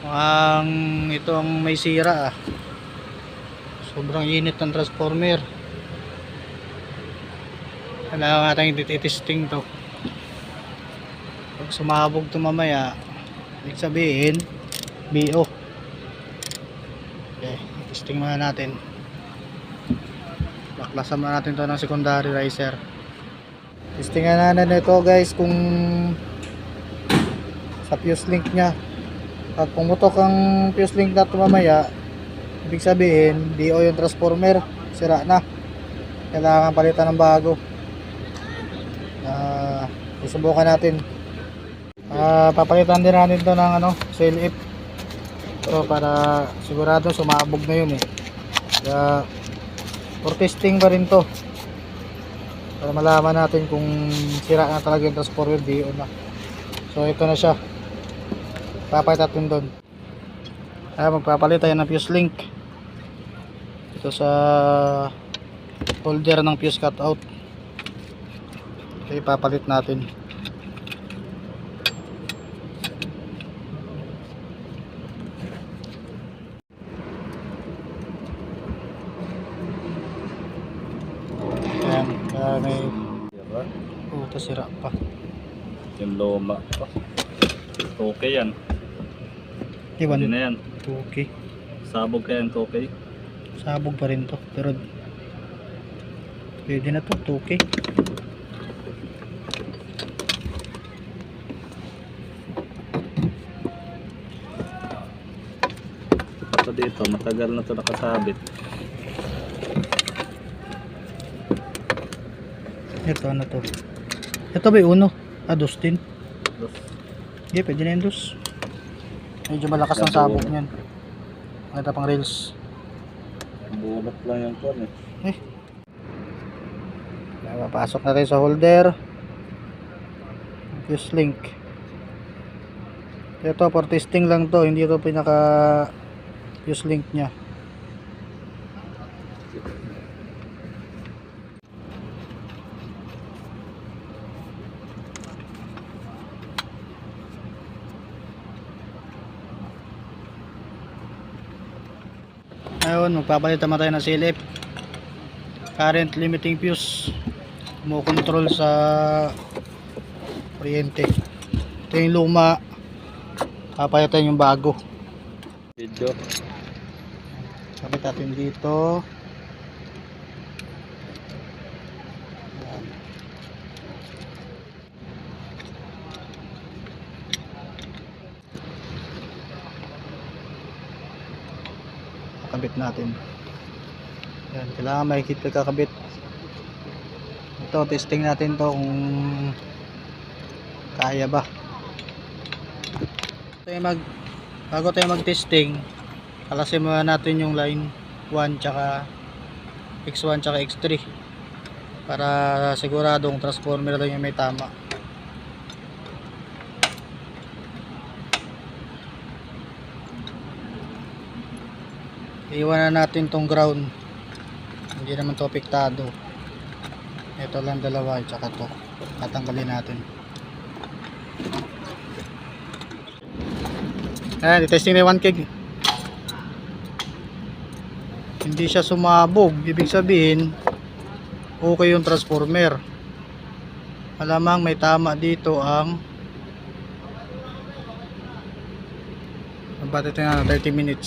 Ang ito ang may sira sobrang init ng transformer. Kailangan natin i-testing to. Pag sumabog to mamaya, ibig sabihin BO. Okay, testing muna natin. Baklasan muna natin to ng secondary riser. Testingan natin ito guys kung sa fuse link nya. Pag pumutok ang fuse link na ito mamaya, ibig sabihin BO yung transformer, sira na, kailangan palitan ng bago. Susubukan natin. Papalitan din natin ito ng CLF so, para sigurado sumabog na yun kaya for testing pa rin to para malaman natin kung sira na talaga yung transformer, BO na. So ito na siya, papalitan natin doon. Magpapalit tayo ng fuse link ito sa holder ng fuse cutout. Okay, papalit natin. Ayan, may ito sira pa yung loma pa. Okay yan, hindi na yan. Okay, Sabog ka yan, okay. sabog pa rin to pero pwede na to, okay. Ito dito, matagal na to nakasabit. Ito ano to? Ito ba yung uno? Dos din. Dos. Hindi, pwede na yung dos. Medyo malakas ng sabog niyan. Maganda pang rails. Bulat lang yung kon Papasok na rin sa holder. Fuse link. Ito for testing lang to, hindi ito pinaka fuse link nya. Ngayon, magpapalit naman tayo ng CLF. Current limiting fuse. Kumukontrol sa kuryente. Ito yung luma. Papalitan yung bago. video. Kapit natin dito. Ayan. Kakabit natin. Ayan, kailangan mahigpit pagkakabit. Ito, testing natin to kung kaya ba. Bago tayo mag-testing, kalasin muna natin yung line 1 tsaka X1 tsaka X3 para siguradong transformer lang yung may tama. Iiwanan natin tong ground, hindi naman to apektado. Ito lang dalawa tsaka to tatanggalin natin. Ayan, i-testing na 1 kg. Hindi siya sumabog, ibig sabihin okay yung transformer. Malamang may tama dito ang ba't ito na 30 minutes.